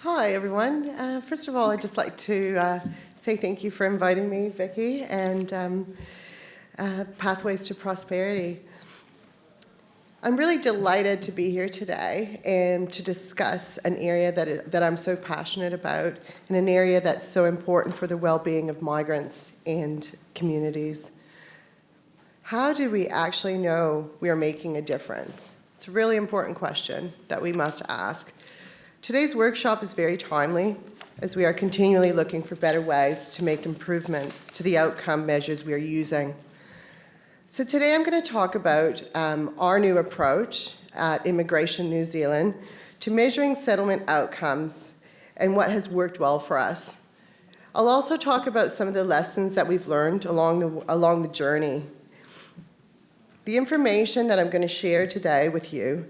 Hi, everyone. First of all, I'd just like to say thank you for inviting me, Vicki, and Pathways to Prosperity. I'm really delighted to be here today and to discuss an area that I'm so passionate about and an area that's so important for the well-being of migrants and communities. How do we actually know we are making a difference? It's a really important question that we must ask. Today's workshop is very timely as we are continually looking for better ways to make improvements to the outcome measures we are using. So today I'm going to talk about our new approach at Immigration New Zealand to measuring settlement outcomes and what has worked well for us. I'll also talk about some of the lessons that we've learned along the journey. The information that I'm going to share today with you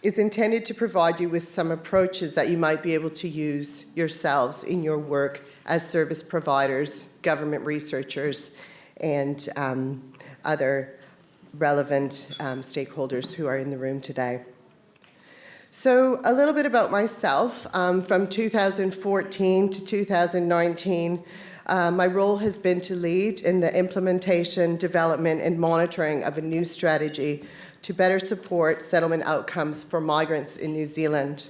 is intended to provide you with some approaches that you might be able to use yourselves in your work as service providers, government researchers, and other relevant stakeholders who are in the room today. So a little bit about myself. From 2014 to 2019, my role has been to lead in the implementation, development, and monitoring of a new strategy to better support settlement outcomes for migrants in New Zealand.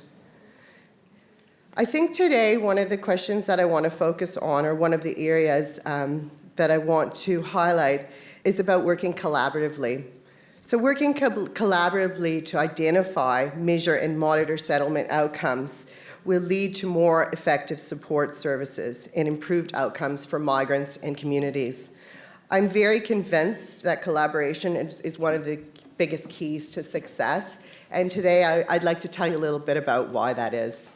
I think today one of the questions that I want to focus on, or one of the areas that I want to highlight, is about working collaboratively. So working collaboratively to identify, measure, and monitor settlement outcomes will lead to more effective support services and improved outcomes for migrants and communities. I'm very convinced that collaboration is one of the biggest keys to success, and today I'd like to tell you a little bit about why that is.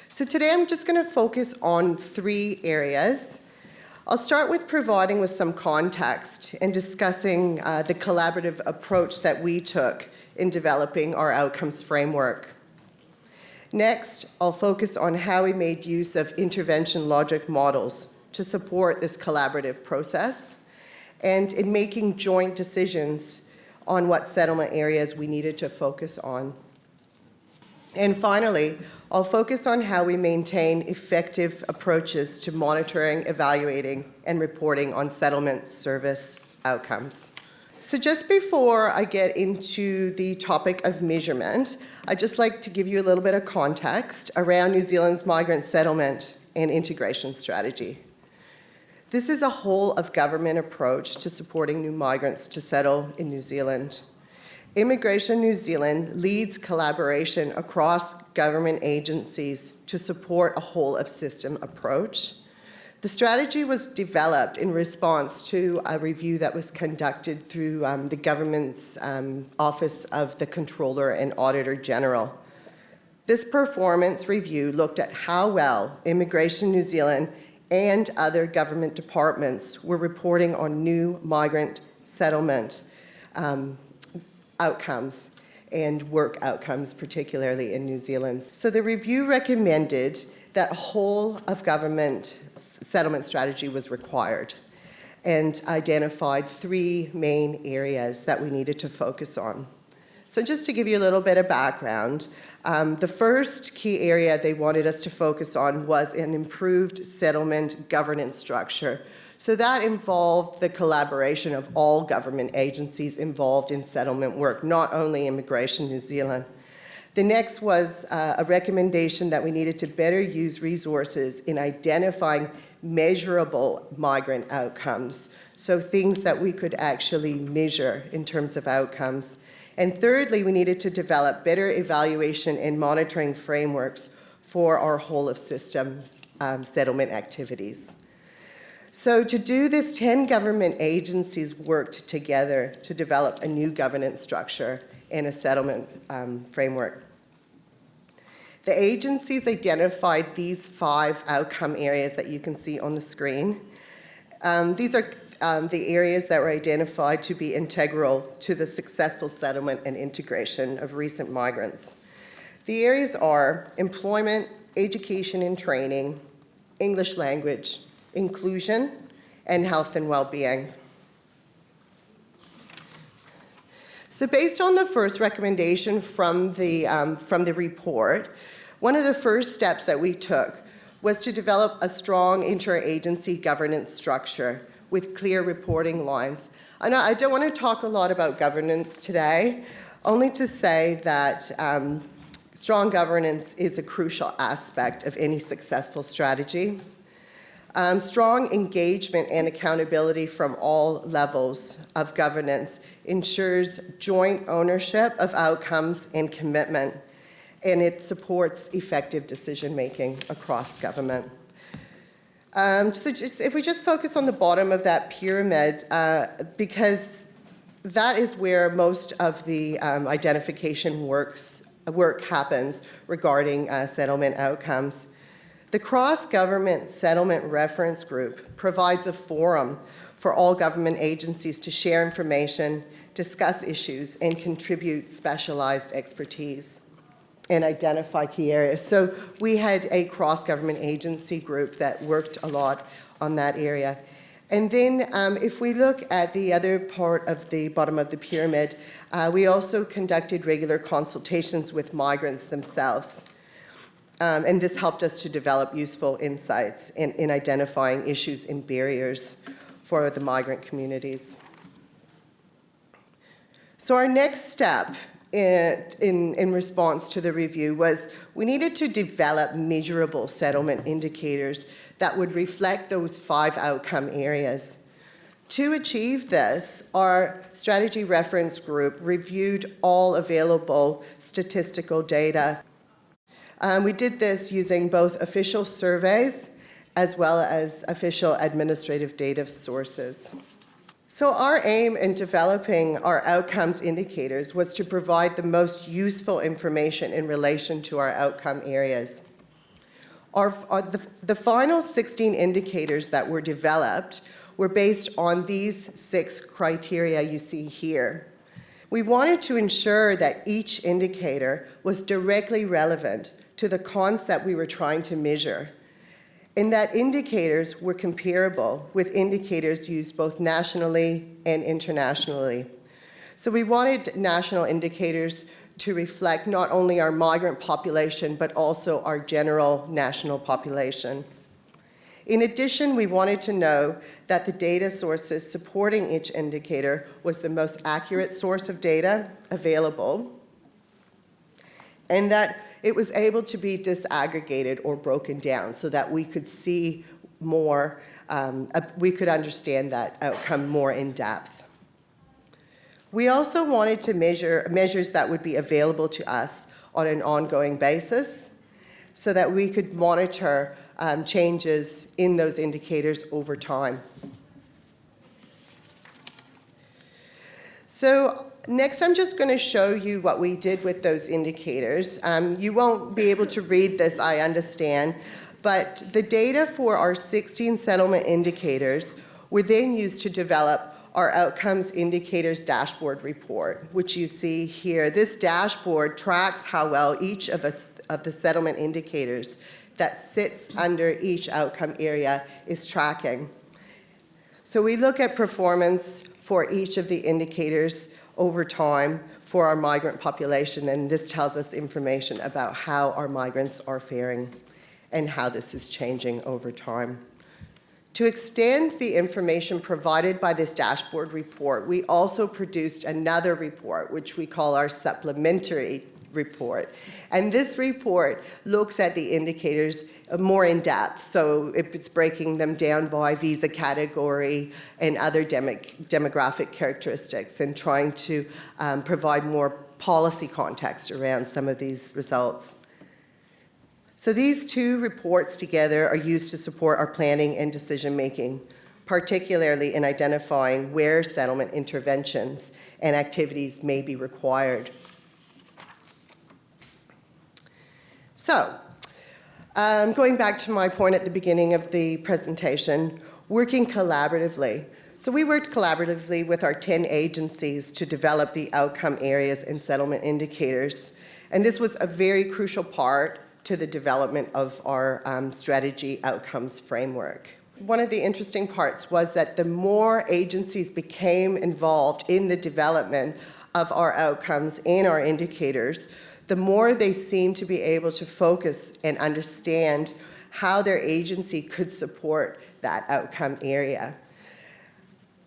So today I'm just going to focus on three areas. I'll start with providing with some context and discussing the collaborative approach that we took in developing our outcomes framework. Next, I'll focus on how we made use of intervention logic models to support this collaborative process and in making joint decisions on what settlement areas we needed to focus on. And finally, I'll focus on how we maintain effective approaches to monitoring, evaluating, and reporting on settlement service outcomes. So just before I get into the topic of measurement, I'd just like to give you a little bit of context around New Zealand's migrant settlement and integration strategy. This is a whole-of-government approach to supporting new migrants to settle in New Zealand. Immigration New Zealand leads collaboration across government agencies to support a whole-of-system approach. The strategy was developed in response to a review that was conducted through the government's Office of the Controller and Auditor General. This performance review looked at how well Immigration New Zealand and other government departments were reporting on new migrant settlement outcomes and work outcomes, particularly in New Zealand. So the review recommended that a whole-of-government settlement strategy was required and identified three main areas that we needed to focus on. So just to give you a little bit of background, the first key area they wanted us to focus on was an improved settlement governance structure. So that involved the collaboration of all government agencies involved in settlement work, not only Immigration New Zealand. The next was a recommendation that we needed to better use resources in identifying measurable migrant outcomes, so things that we could actually measure in terms of outcomes. And thirdly, we needed to develop better evaluation and monitoring frameworks for our whole-of-system settlement activities. So to do this, 10 government agencies worked together to develop a new governance structure and a settlement framework. The agencies identified these 5 outcome areas that you can see on the screen. These are the areas that were identified to be integral to the successful settlement and integration of recent migrants. The areas are employment, education and training, English language, inclusion, and health and well-being. So based on the first recommendation from the report, one of the first steps that we took was to develop a strong interagency governance structure with clear reporting lines. I don't want to talk a lot about governance today, only to say that strong governance is a crucial aspect of any successful strategy. Strong engagement and accountability from all levels of governance ensures joint ownership of outcomes and commitment, and it supports effective decision-making across government. If we just focus on the bottom of that pyramid, because that is where most of the identification work happens regarding settlement outcomes. The Cross-Government Settlement Reference Group provides a forum for all government agencies to share information, discuss issues, and contribute specialized expertise and identify key areas. So we had a cross-government agency group that worked a lot on that area. And then if we look at the other part of the bottom of the pyramid, we also conducted regular consultations with migrants themselves. And this helped us to develop useful insights in identifying issues and barriers for the migrant communities. So our next step in response to the review was we needed to develop measurable settlement indicators that would reflect those 5 outcome areas. To achieve this, our strategy reference group reviewed all available statistical data. We did this using both official surveys as well as official administrative data sources. So our aim in developing our outcomes indicators was to provide the most useful information in relation to our outcome areas. The final 16 indicators that were developed were based on these 6 criteria you see here. We wanted to ensure that each indicator was directly relevant to the concept we were trying to measure, and that indicators were comparable with indicators used both nationally and internationally. So we wanted national indicators to reflect not only our migrant population, but also our general national population. In addition, we wanted to know that the data sources supporting each indicator was the most accurate source of data available, and that it was able to be disaggregated or broken down so that we could see more, we could understand that outcome more in depth. We also wanted to measure measures that would be available to us on an ongoing basis so that we could monitor changes in those indicators over time. So next, I'm just going to show you what we did with those indicators. You won't be able to read this, I understand, but the data for our 16 settlement indicators were then used to develop our Outcomes Indicators Dashboard report, which you see here. This dashboard tracks how well each of the settlement indicators that sits under each outcome area is tracking. So we look at performance for each of the indicators over time for our migrant population, and this tells us information about how our migrants are faring and how this is changing over time. To extend the information provided by this dashboard report, we also produced another report, which we call our supplementary report. And this report looks at the indicators more in depth. So it's breaking them down by visa category and other demographic characteristics and trying to provide more policy context around some of these results. So these 2 reports together are used to support our planning and decision making, particularly in identifying where settlement interventions and activities may be required. So, going back to my point at the beginning of the presentation, working collaboratively. So we worked collaboratively with our 10 agencies to develop the outcome areas and settlement indicators. And this was a very crucial part to the development of our strategy outcomes framework. One of the interesting parts was that the more agencies became involved in the development of our outcomes and our indicators, the more they seem to be able to focus and understand how their agency could support that outcome area.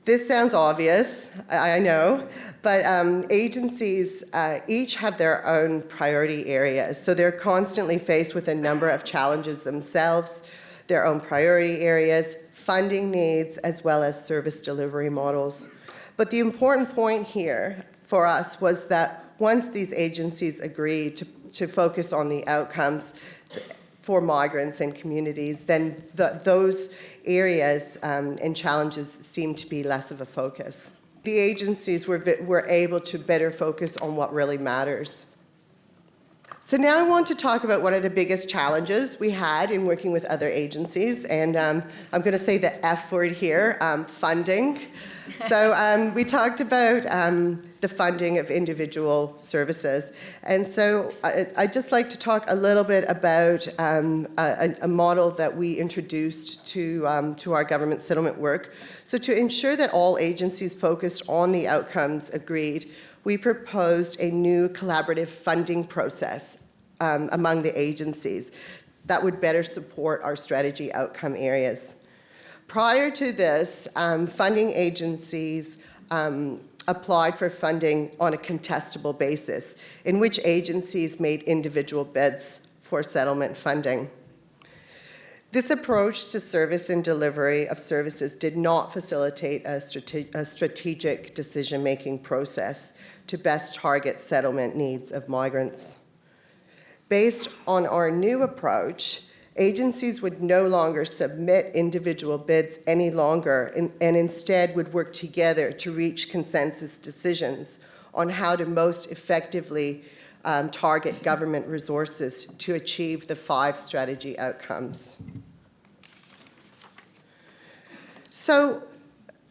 This sounds obvious, I know, but agencies each have their own priority areas. So they're constantly faced with a number of challenges themselves, their own priority areas, funding needs, as well as service delivery models. But the important point here for us was that once these agencies agreed to focus on the outcomes for migrants and communities, then those areas and challenges seem to be less of a focus. The agencies were able to better focus on what really matters. So now I want to talk about one of the biggest challenges we had in working with other agencies, and I'm going to say the F word here, funding. So we talked about the funding of individual services. And so I'd just like to talk a little bit about a model that we introduced to our government settlement work. So to ensure that all agencies focused on the outcomes agreed, we proposed a new collaborative funding process among the agencies that would better support our strategy outcome areas. Prior to this, funding agencies applied for funding on a contestable basis, in which agencies made individual bids for settlement funding. This approach to service and delivery of services did not facilitate a strategic decision-making process to best target settlement needs of migrants. Based on our new approach, agencies would no longer submit individual bids any longer and instead would work together to reach consensus decisions on how to most effectively target government resources to achieve the 5 strategy outcomes. So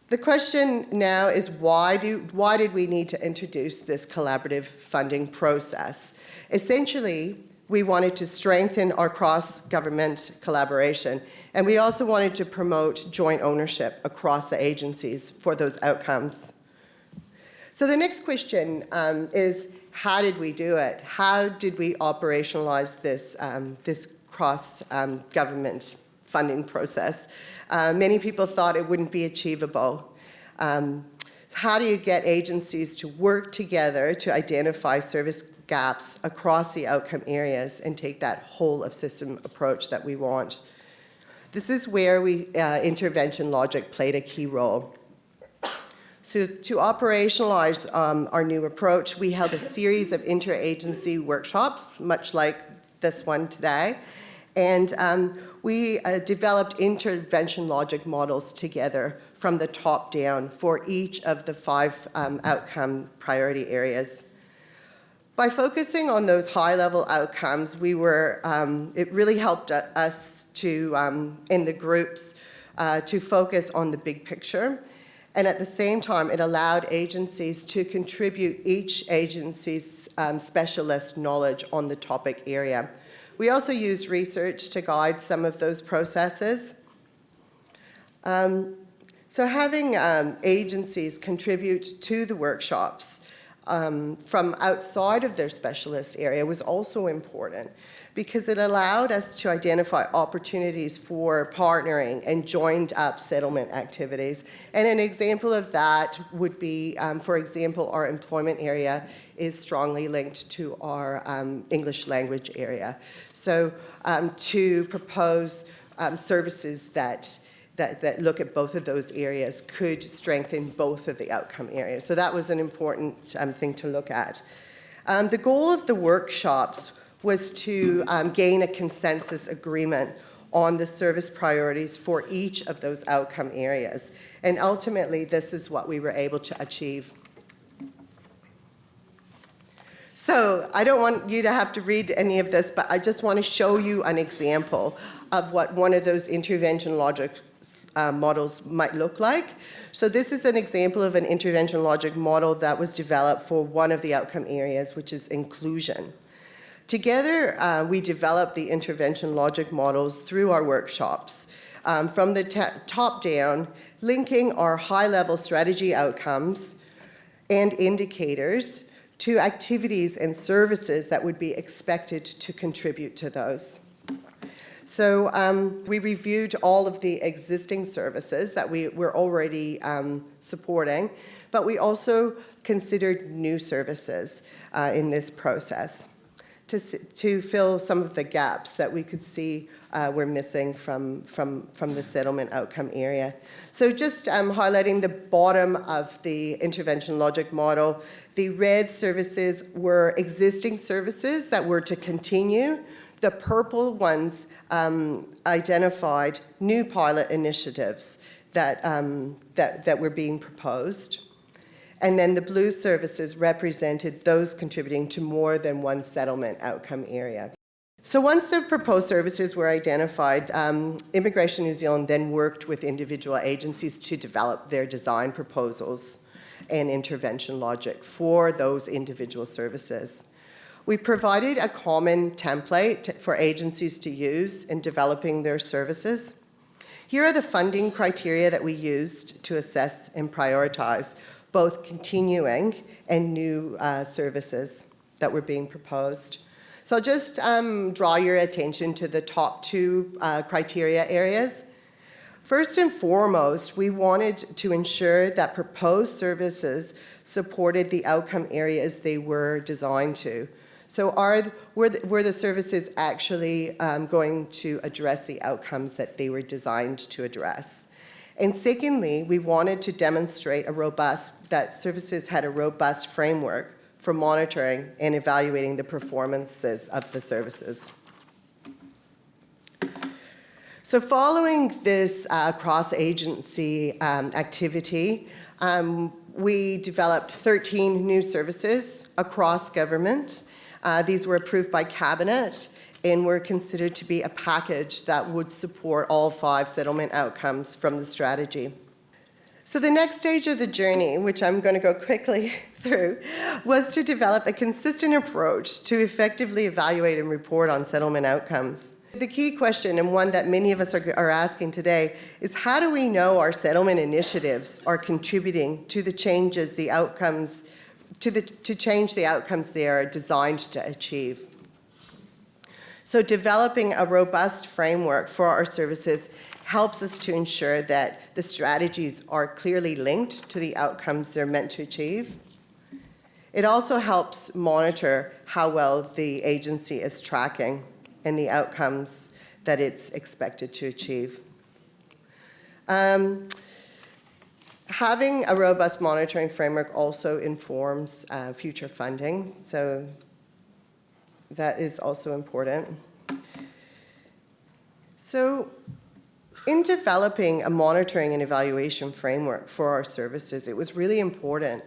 the question now is why did we need to introduce this collaborative funding process? Essentially, we wanted to strengthen our cross-government collaboration, and we also wanted to promote joint ownership across the agencies for those outcomes. So the next question is, how did we do it? How did we operationalize this, this cross-government funding process? Many people thought it wouldn't be achievable. How do you get agencies to work together to identify service gaps across the outcome areas and take that whole of system approach that we want? This is where intervention logic played a key role. So to operationalize our new approach, we held a series of interagency workshops, much like this one today, and we developed intervention logic models together from the top down for each of the 5 outcome priority areas. By focusing on those high-level outcomes, it really helped us to, in the groups, to focus on the big picture. And at the same time, it allowed agencies to contribute each agency's specialist knowledge on the topic area. We also used research to guide some of those processes. So having agencies contribute to the workshops from outside of their specialist area was also important because it allowed us to identify opportunities for partnering and joined up settlement activities. And an example of that would be, for example, our employment area is strongly linked to our English language area. So to propose services that look at both of those areas could strengthen both of the outcome areas. So that was an important thing to look at. The goal of the workshops was to gain a consensus agreement on the service priorities for each of those outcome areas. And ultimately, this is what we were able to achieve. So I don't want you to have to read any of this, but I just want to show you an example of what one of those intervention logic models might look like. So this is an example of an intervention logic model that was developed for one of the outcome areas, which is inclusion. Together, we developed the intervention logic models through our workshops, from the top down, linking our high-level strategy outcomes and indicators to activities and services that would be expected to contribute to those. So we reviewed all of the existing services that we were already supporting, but we also considered new services in this process to fill some of the gaps that we could see were missing from the settlement outcome area. So just highlighting the bottom of the intervention logic model, the red services were existing services that were to continue. The purple ones identified new pilot initiatives that were being proposed. And then the blue services represented those contributing to more than one settlement outcome area. So once the proposed services were identified, Immigration New Zealand then worked with individual agencies to develop their design proposals and intervention logic for those individual services. We provided a common template for agencies to use in developing their services. Here are the funding criteria that we used to assess and prioritize both continuing and new services that were being proposed. So I'll just draw your attention to the top two criteria areas. First and foremost, we wanted to ensure that proposed services supported the outcome areas they were designed to. So were the services actually going to address the outcomes that they were designed to address? And secondly, we wanted to demonstrate that services had a robust framework for monitoring and evaluating the performances of the services. So following this cross-agency activity, we developed 13 new services across government. These were approved by Cabinet and were considered to be a package that would support all 5 settlement outcomes from the strategy. So the next stage of the journey, which I'm going to go quickly through, was to develop a consistent approach to effectively evaluate and report on settlement outcomes. The key question, and one that many of us are asking today, is how do we know our settlement initiatives are contributing to the changes, the outcomes, to change the outcomes they are designed to achieve? So developing a robust framework for our services helps us to ensure that the strategies are clearly linked to the outcomes they're meant to achieve. It also helps monitor how well the agency is tracking and the outcomes that it's expected to achieve. Having a robust monitoring framework also informs future funding, so that is also important. So in developing a monitoring and evaluation framework for our services, it was really important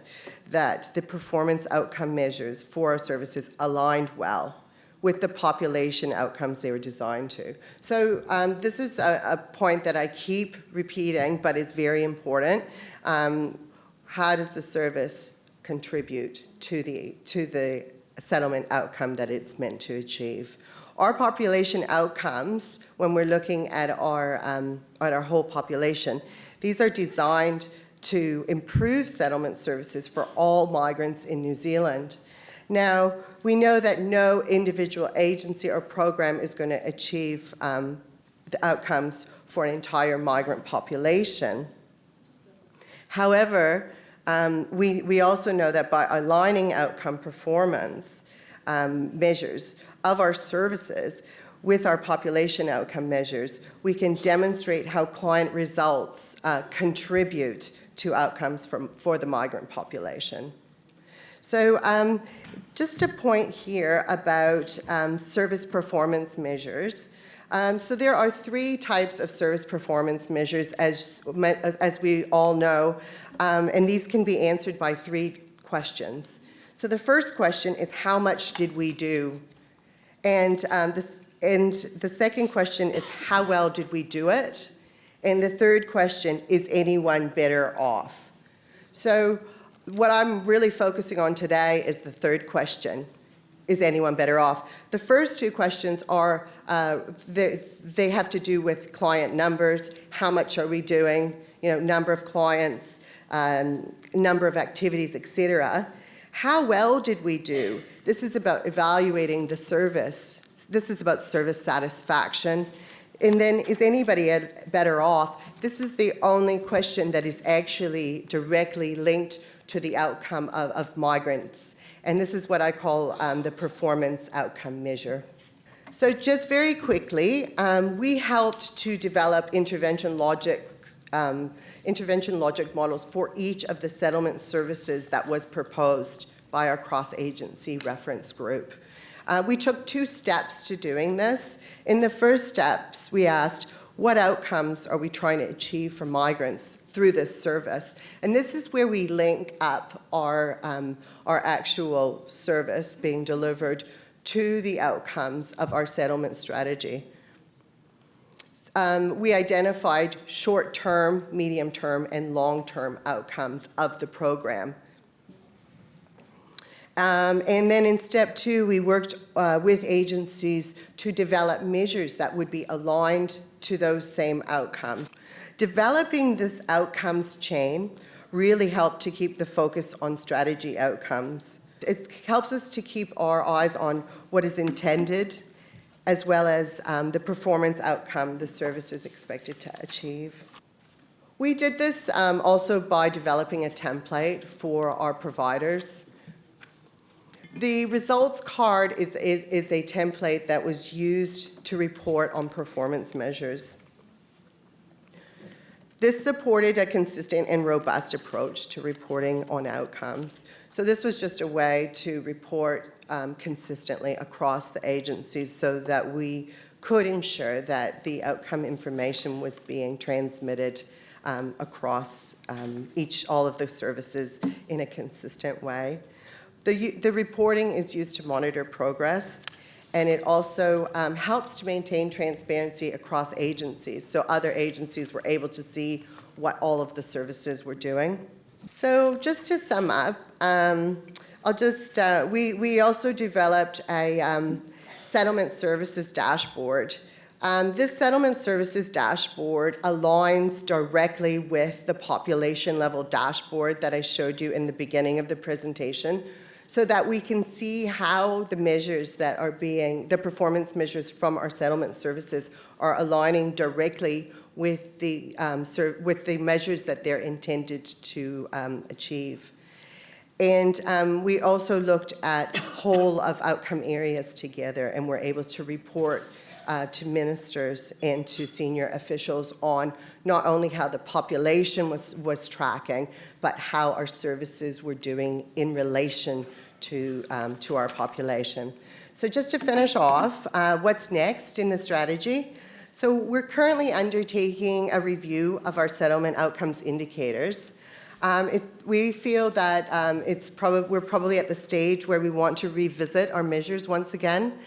that the performance outcome measures for our services aligned well with the population outcomes they were designed to. So this is a point that I keep repeating, but it's very important. How does the service contribute to the settlement outcome that it's meant to achieve? Our population outcomes, when we're looking at our whole population, these are designed to improve settlement services for all migrants in New Zealand. Now, we know that no individual agency or program is going to achieve the outcomes for an entire migrant population. However, we also know that by aligning outcome performance measures of our services with our population outcome measures, we can demonstrate how client results contribute to outcomes for the migrant population. So just a point here about service performance measures. So there are 3 types of service performance measures, as we all know, and these can be answered by 3 questions. So the first question is, how much did we do? And the second question is, how well did we do it? And the third question, is anyone better off? So what I'm really focusing on today is the third question, is anyone better off? The first 2 questions are, they have to do with client numbers, how much are we doing, number of clients, number of activities, etc. How well did we do? This is about evaluating the service. This is about service satisfaction. And then, is anybody better off? This is the only question that is actually directly linked to the outcome of migrants. And this is what I call the performance outcome measure. So just very quickly, we helped to develop intervention logic models for each of the settlement services that was proposed by our cross-agency reference group. We took 2 steps to doing this. In the first steps, we asked, what outcomes are we trying to achieve for migrants through this service? And this is where we link up our actual service being delivered to the outcomes of our settlement strategy. We identified short-term, medium-term, and long-term outcomes of the program. And then in step 2, we worked with agencies to develop measures that would be aligned to those same outcomes. Developing this outcomes chain really helped to keep the focus on strategy outcomes. It helps us to keep our eyes on what is intended, as well as the performance outcome the service is expected to achieve. We did this also by developing a template for our providers. The results card is a template that was used to report on performance measures. This supported a consistent and robust approach to reporting on outcomes. So this was just a way to report consistently across the agencies so that we could ensure that the outcome information was being transmitted across all of the services in a consistent way. The reporting is used to monitor progress, and it also helps to maintain transparency across agencies, so other agencies were able to see what all of the services were doing. So just to sum up, we also developed a settlement services dashboard. This settlement services dashboard aligns directly with the population level dashboard that I showed you in the beginning of the presentation, so that we can see how the measures that are the performance measures from our settlement services are aligning directly with the measures that they're intended to achieve. And we also looked at whole of outcome areas together, and we're able to report to ministers and to senior officials on not only how the population was tracking, but how our services were doing in relation to our population. So just to finish off, what's next in the strategy? So we're currently undertaking a review of our settlement outcomes indicators. We feel that we're probably at the stage where we want to revisit our measures once again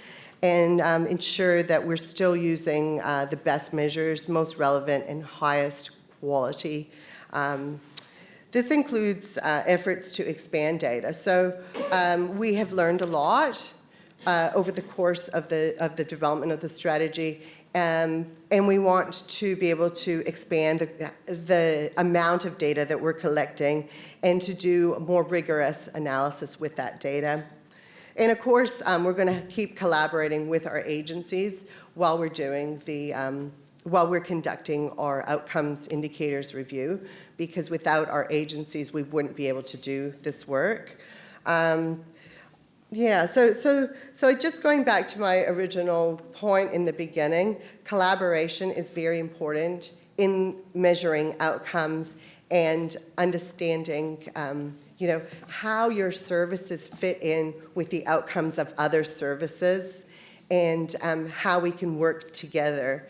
and ensure that we're still using the best measures, most relevant and highest quality. This includes efforts to expand data. So we have learned a lot over the course of the development of the strategy, and we want to be able to expand the amount of data that we're collecting and to do a more rigorous analysis with that data. And of course, we're going to keep collaborating with our agencies while we're doing while we're conducting our outcomes indicators review, because without our agencies, we wouldn't be able to do this work. So just going back to my original point in the beginning, collaboration is very important in measuring outcomes and understanding how your services fit in with the outcomes of other services, and how we can work together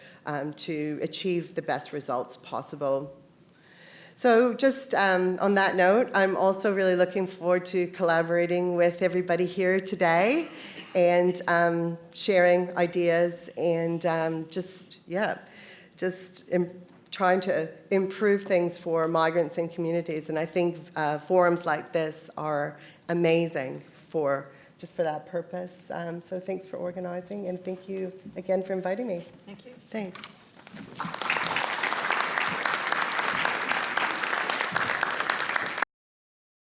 to achieve the best results possible. So just on that note, I'm also really looking forward to collaborating with everybody here today and sharing ideas and trying to improve things for migrants and communities. And I think forums like this are amazing for that purpose. So thanks for organizing, and thank you again for inviting me. Thank you. Thanks.